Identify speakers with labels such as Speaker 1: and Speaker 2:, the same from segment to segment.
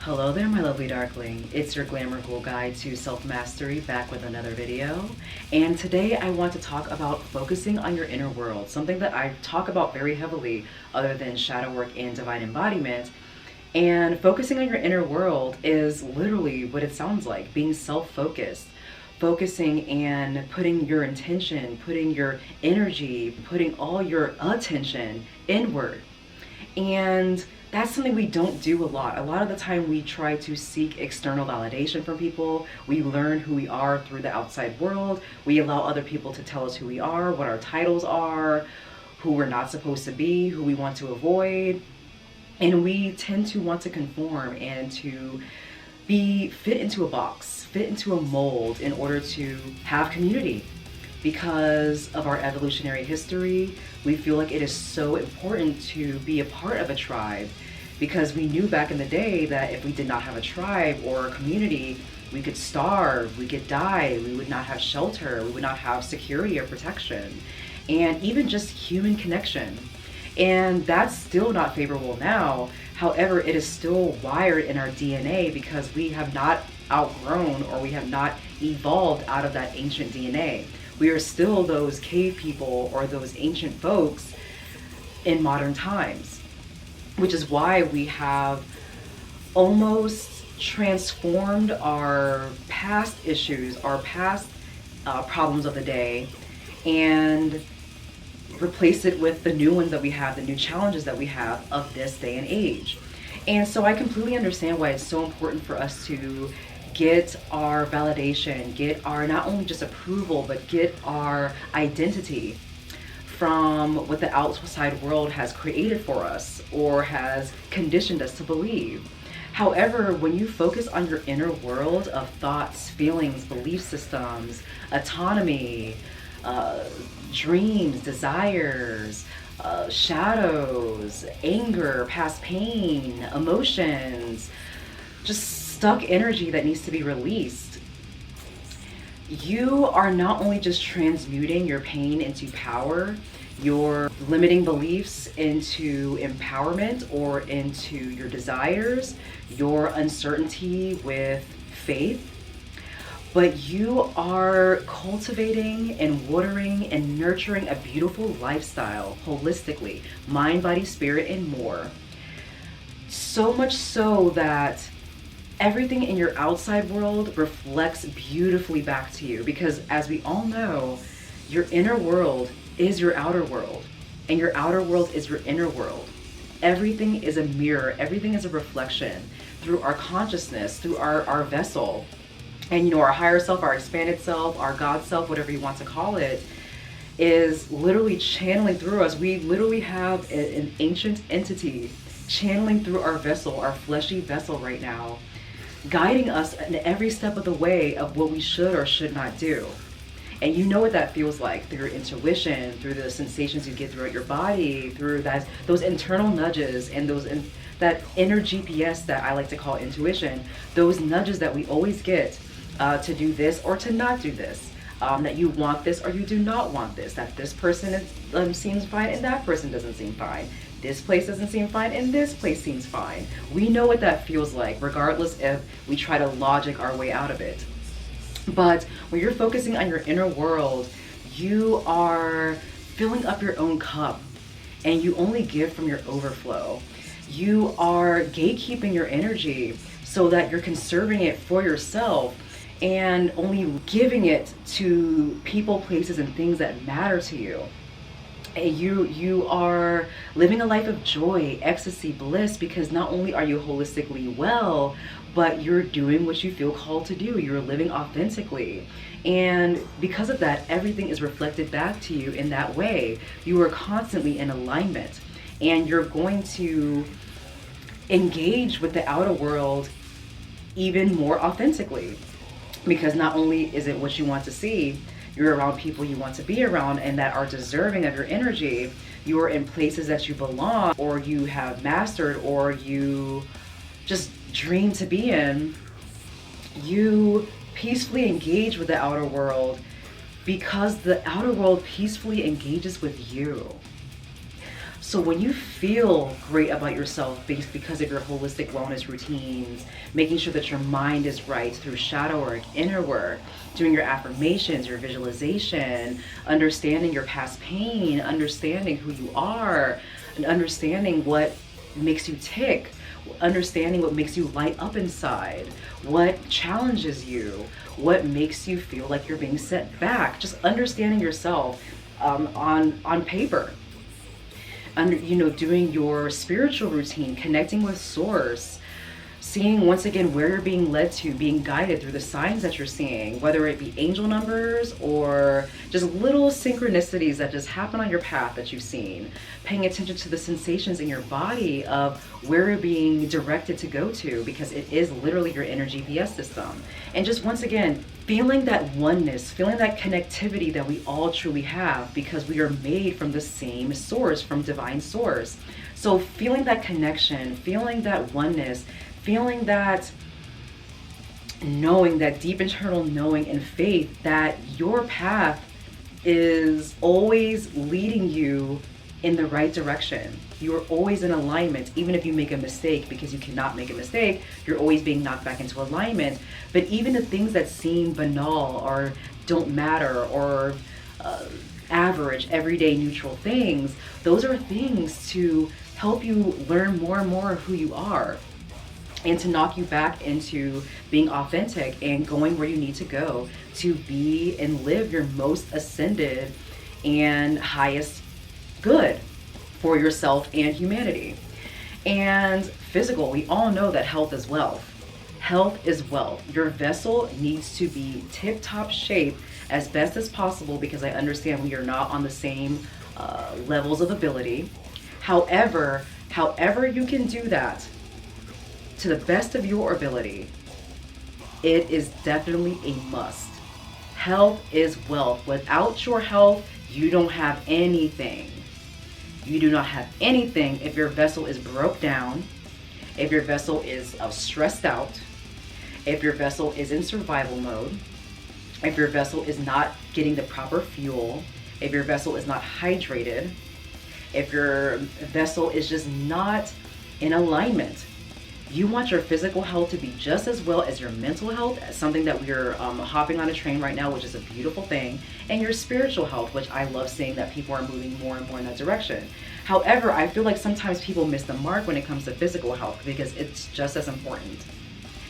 Speaker 1: Hello there, my lovely darkling. It's your Glamour Ghoul Guide to Self-Mastery, back with another video. And today I want to talk about focusing on your inner world, something that I talk about very heavily other than shadow work and divine embodiment. And focusing on your inner world is literally what it sounds like, being self-focused. Focusing and putting your intention, putting your energy, putting all your attention inward. And that's something we don't do a lot. A lot of the time we try to seek external validation from people. We learn who we are through the outside world. We allow other people to tell us who we are, what our titles are, who we're not supposed to be, who we want to avoid. And we tend to want to conform and to be fit into a box, fit into a mold in order to have community. Because of our evolutionary history, we feel like it is so important to be a part of a tribe, because we knew back in the day that if we did not have a tribe or a community, we could starve, we could die, we would not have shelter, we would not have security or protection, and even just human connection. And that's still not favorable now. However, it is still wired in our DNA because we have not outgrown, or we have not evolved out of that ancient DNA. We are still those cave people or those ancient folks in modern times, which is why we have almost transformed our past issues, our past problems of the day, and replace it with the new ones that we have, the new challenges that we have of this day and age. And so I completely understand why it's so important for us to get our validation, get our not only just approval, but get our identity from what the outside world has created for us or has conditioned us to believe. However, when you focus on your inner world of thoughts, feelings, belief systems, autonomy, dreams, desires, shadows, anger, past pain, emotions, just stuck energy that needs to be released, you are not only just transmuting your pain into power, your limiting beliefs into empowerment or into your desires, your uncertainty with faith, but you are cultivating and watering and nurturing a beautiful lifestyle holistically, mind, body, spirit, and more. So much so that everything in your outside world reflects beautifully back to you, because as we all know, your inner world is your outer world, and your outer world is your inner world. Everything is a mirror, everything is a reflection through our consciousness, through our vessel. And our higher self, our expanded self, our God self, whatever you want to call it, is literally channeling through us. We literally have an ancient entity channeling through our vessel, our fleshy vessel right now, guiding us in every step of the way of what we should or should not do. And you know what that feels like through your intuition, through the sensations you get throughout your body, through those internal nudges and that inner GPS that I like to call intuition, those nudges that we always get to do this or to not do this, that you want this or you do not want this, that this person seems fine and that person doesn't seem fine. This place doesn't seem fine and this place seems fine. We know what that feels like, regardless if we try to logic our way out of it. But when you're focusing on your inner world, you are filling up your own cup, and you only give from your overflow. You are gatekeeping your energy so that you're conserving it for yourself and only giving it to people, places, and things that matter to you. And you are living a life of joy, ecstasy, bliss, because not only are you holistically well, but you're doing what you feel called to do. You're living authentically. And because of that, everything is reflected back to you in that way. You are constantly in alignment, and you're going to engage with the outer world even more authentically, because not only is it what you want to see, you're around people you want to be around and that are deserving of your energy. You are in places that you belong, or you have mastered, or you just dream to be in. You peacefully engage with the outer world because the outer world peacefully engages with you. So when you feel great about yourself because of your holistic wellness routines, making sure that your mind is right through shadow work, inner work, doing your affirmations, your visualization, understanding your past pain, understanding who you are, and understanding what makes you tick, understanding what makes you light up inside, what challenges you, what makes you feel like you're being set back, just understanding yourself on paper. Doing your spiritual routine, connecting with source, seeing once again where you're being led to, being guided through the signs that you're seeing, whether it be angel numbers or just little synchronicities that just happen on your path that you've seen, paying attention to the sensations in your body of where you're being directed to go to, because it is literally your inner GPS system. And just once again, feeling that oneness, feeling that connectivity that we all truly have, because we are made from the same source, from divine source. So feeling that connection, feeling that oneness, feeling that knowing, that deep internal knowing and faith that your path is always leading you in the right direction. You are always in alignment, even if you make a mistake, because you cannot make a mistake. You're always being knocked back into alignment. But even the things that seem banal or don't matter or average, everyday, neutral things, those are things to help you learn more and more of who you are, and to knock you back into being authentic and going where you need to go to be and live your most ascended and highest good for yourself and humanity. And physical, we all know that health is wealth. Health is wealth. Your vessel needs to be tip-top shape as best as possible, because I understand we are not on the same levels of ability. However you can do that to the best of your ability, it is definitely a must. Health is wealth. Without your health, you don't have anything. You do not have anything if your vessel is broke down, if your vessel is stressed out, if your vessel is in survival mode, if your vessel is not getting the proper fuel, if your vessel is not hydrated, if your vessel is just not in alignment. You want your physical health to be just as well as your mental health, something that we're hopping on a train right now, which is a beautiful thing, and your spiritual health, which I love seeing that people are moving more and more in that direction. However, I feel like sometimes people miss the mark when it comes to physical health, because it's just as important.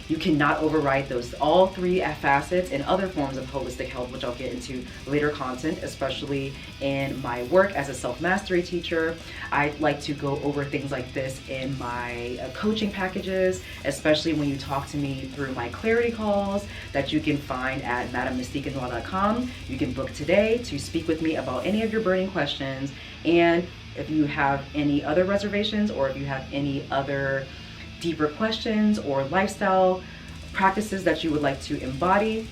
Speaker 1: You cannot override those, all three facets and other forms of holistic health, which I'll get into later content, especially in my work as a self-mastery teacher. I like to go over things like this in my coaching packages, especially when you talk to me through my clarity calls that you can find at madamemystiquenoire.com. You can book today to speak with me about any of your burning questions. And if you have any other reservations, or if you have any other deeper questions or lifestyle practices that you would like to embody,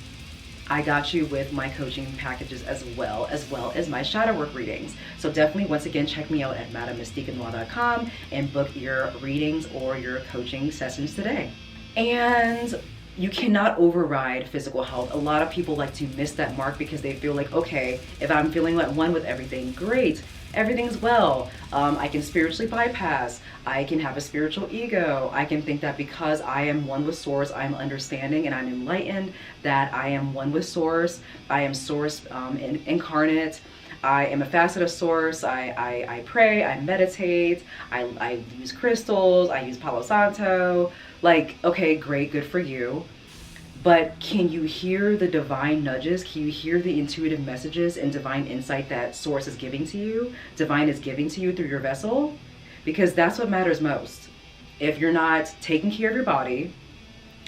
Speaker 1: I got you with my coaching packages as well as my shadow work readings. So definitely, once again, check me out at madamemystiquenoire.com and book your readings or your coaching sessions today. And you cannot override physical health. A lot of people like to miss that mark because they feel like, okay, if I'm feeling at one with everything, great, everything's well. I can spiritually bypass. I can have a spiritual ego. I can think that because I am one with source, I'm understanding and I'm enlightened, that I am one with source. I am source incarnate. I am a facet of source. I pray, I meditate, I use crystals, I use Palo Santo. Like, okay, great, good for you. But can you hear the divine nudges? Can you hear the intuitive messages and divine insight that source is giving to you? Divine is giving to you through your vessel? Because that's what matters most. If you're not taking care of your body,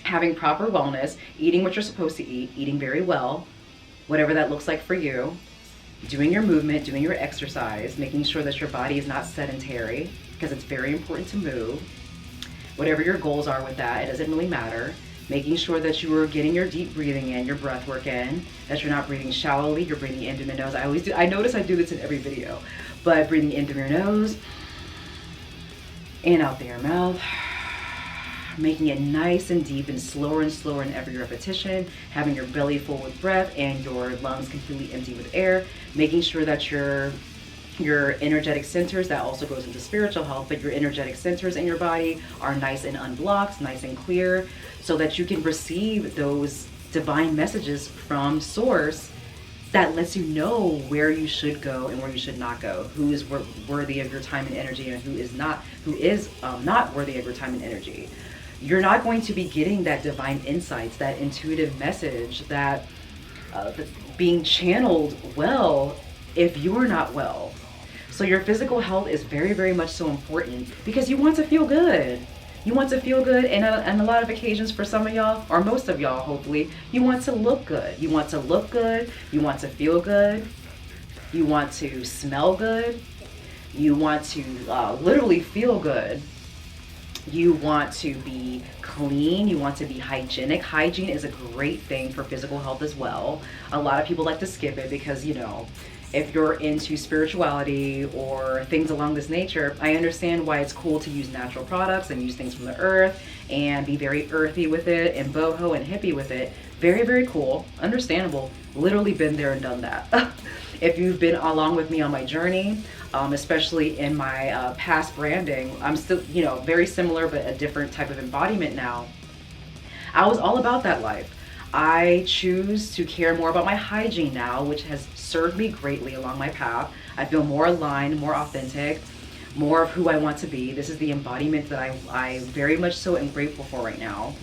Speaker 1: having proper wellness, eating what you're supposed to eat, eating very well, whatever that looks like for you, doing your movement, doing your exercise, making sure that your body is not sedentary, because it's very important to move. Whatever your goals are with that, it doesn't really matter. Making sure that you are getting your deep breathing in, your breath work in, that you're not breathing shallowly, you're breathing in through the nose. I notice I do this in every video, but breathing in through your nose and out through your mouth, making it nice and deep and slower in every repetition, having your belly full with breath and your lungs completely empty with air, making sure that you're Your energetic centers, that also goes into spiritual health, but your energetic centers in your body are nice and unblocked, nice and clear, so that you can receive those divine messages from source that lets you know where you should go and where you should not go, who is worthy of your time and energy, and who is not worthy of your time and energy. You're not going to be getting that divine insights, that intuitive message, that being channeled well if you're not well. So your physical health is very, very much so important, because you want to feel good. You want to feel good, and on a lot of occasions for some of y'all, or most of y'all hopefully, you want to look good. You want to look good, you want to feel good, you want to smell good, you want to literally feel good. You want to be clean, you want to be hygienic. Hygiene is a great thing for physical health as well. A lot of people like to skip it because, you know, if you're into spirituality or things along this nature, I understand why it's cool to use natural products and use things from the earth and be very earthy with it and boho and hippie with it. Very, very cool, understandable. Literally been there and done that. If you've been along with me on my journey, especially in my past branding, I'm still, you know, very similar but a different type of embodiment now. I was all about that life. I choose to care more about my hygiene now, which has served me greatly along my path. I feel more aligned, more authentic, more of who I want to be. This is the embodiment that I very much so am grateful for right now.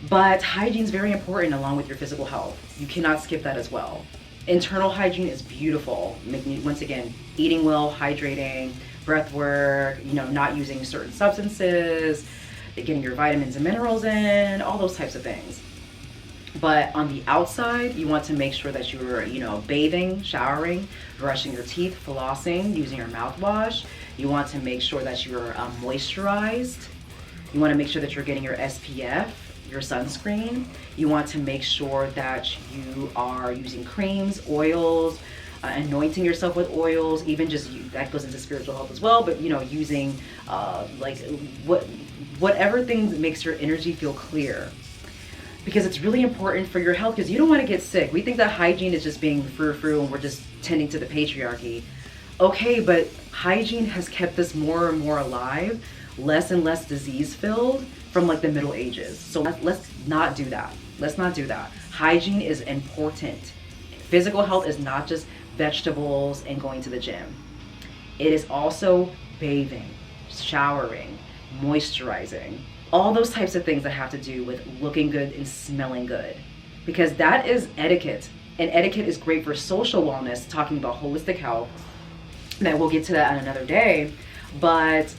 Speaker 1: But hygiene is very important along with your physical health. You cannot skip that as well. Internal hygiene is beautiful. Once again, eating well, hydrating, breath work, you know, not using certain substances, getting your vitamins and minerals in, all those types of things. But on the outside, you want to make sure that you're, you know, bathing, showering, brushing your teeth, flossing, using your mouthwash. You want to make sure that you're moisturized. You want to make sure that you're getting your SPF, your sunscreen. You want to make sure that you are using creams, oils, anointing yourself with oils, even just that goes into spiritual health as well, but, you know, using like whatever thing that makes your energy feel clear. Because it's really important for your health, because you don't want to get sick. We think that hygiene is just being frou-frou and we're just tending to the patriarchy. Okay, but hygiene has kept us more and more alive, less and less disease-filled from like the Middle Ages. So let's not do that. Let's not do that. Hygiene is important. Physical health is not just vegetables and going to the gym. It is also bathing, showering, moisturizing, all those types of things that have to do with looking good and smelling good, because that is etiquette, and etiquette is great for social wellness, talking about holistic health. And we'll get to that on another day, but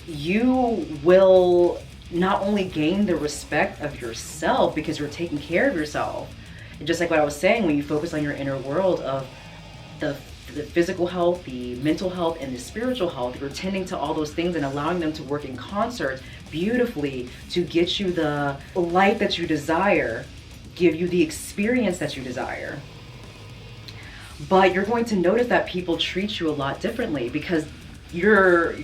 Speaker 1: you will not only gain the respect of yourself because you're taking care of yourself, and just like what I was saying, when you focus on your inner world of the physical health, the mental health, and the spiritual health, you're tending to all those things and allowing them to work in concert beautifully to get you the life that you desire, give you the experience that you desire. But you're going to notice that people treat you a lot differently because you're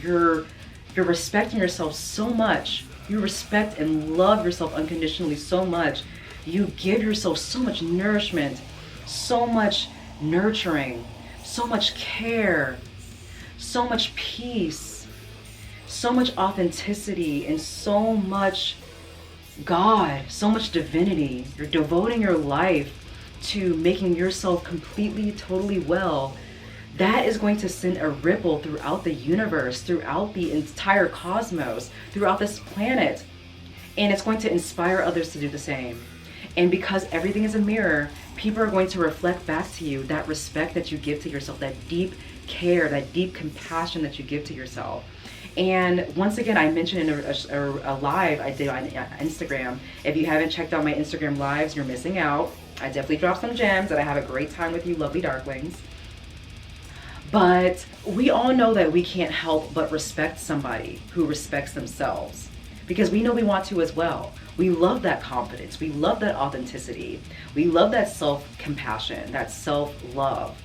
Speaker 1: respecting yourself so much. You respect and love yourself unconditionally so much. You give yourself so much nourishment, so much nurturing, so much care, so much peace, so much authenticity, and so much God, so much divinity. You're devoting your life to making yourself completely, totally well. That is going to send a ripple throughout the universe, throughout the entire cosmos, throughout this planet. And it's going to inspire others to do the same. And because everything is a mirror, people are going to reflect back to you that respect that you give to yourself, that deep care, that deep compassion that you give to yourself. And once again, I mentioned in a live I did on Instagram. If you haven't checked out my Instagram lives, you're missing out. I definitely drop some gems and I have a great time with you lovely darklings. But we all know that we can't help but respect somebody who respects themselves, because we know we want to as well. We love that confidence. We love that authenticity. We love that self-compassion, that self-love.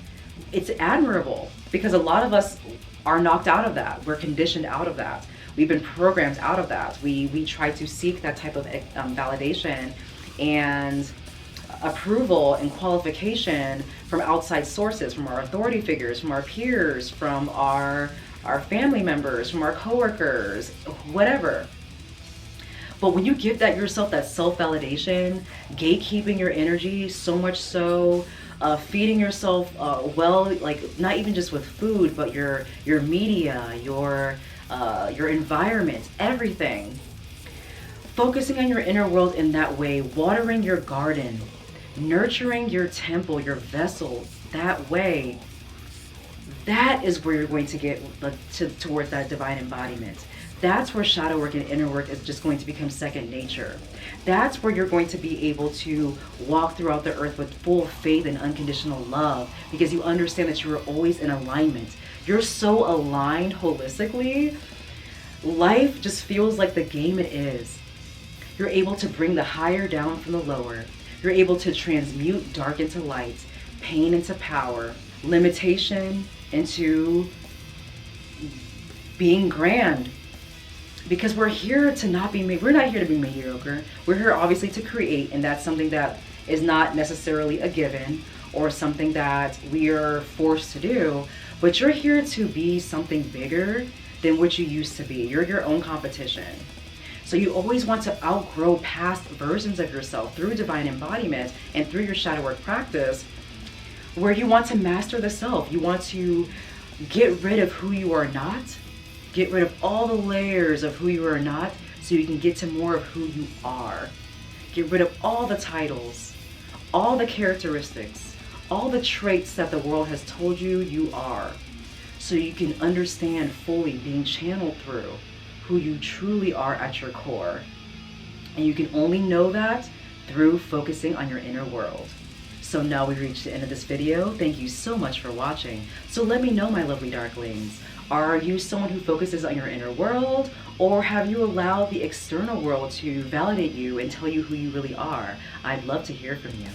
Speaker 1: It's admirable because a lot of us are knocked out of that. We're conditioned out of that. We've been programmed out of that. We try to seek that type of validation and approval and qualification from outside sources, from our authority figures, from our peers, from our family members, from our coworkers, whatever. But when you give that yourself that self-validation, gatekeeping your energy, so much so, feeding yourself well, like not even just with food, but your media, your environment, everything. Focusing on your inner world in that way, watering your garden, nurturing your temple, your vessel that way, that is where you're going to get towards that divine embodiment. That's where shadow work and inner work is just going to become second nature. That's where you're going to be able to walk throughout the earth with full faith and unconditional love, because you understand that you are always in alignment. You're so aligned holistically, life just feels like the game it is. You're able to bring the higher down from the lower. You're able to transmute dark into light, pain into power, limitation into being grand. Because we're here to we're not here to be mediocre. We're here obviously to create, and that's something that is not necessarily a given or something that we are forced to do, but you're here to be something bigger than what you used to be. You're your own competition. So you always want to outgrow past versions of yourself through divine embodiment and through your shadow work practice, where you want to master the self. You want to get rid of who you are not, get rid of all the layers of who you are not, so you can get to more of who you are. Get rid of all the titles, all the characteristics, all the traits that the world has told you you are, so you can understand fully, being channeled through who you truly are at your core. And you can only know that through focusing on your inner world. So now we've reached the end of this video. Thank you so much for watching. So let me know, my lovely darklings. Are you someone who focuses on your inner world, or have you allowed the external world to validate you and tell you who you really are? I'd love to hear from you.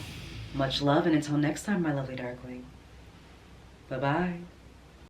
Speaker 1: Much love, and until next time, my lovely darkling. Bye-bye.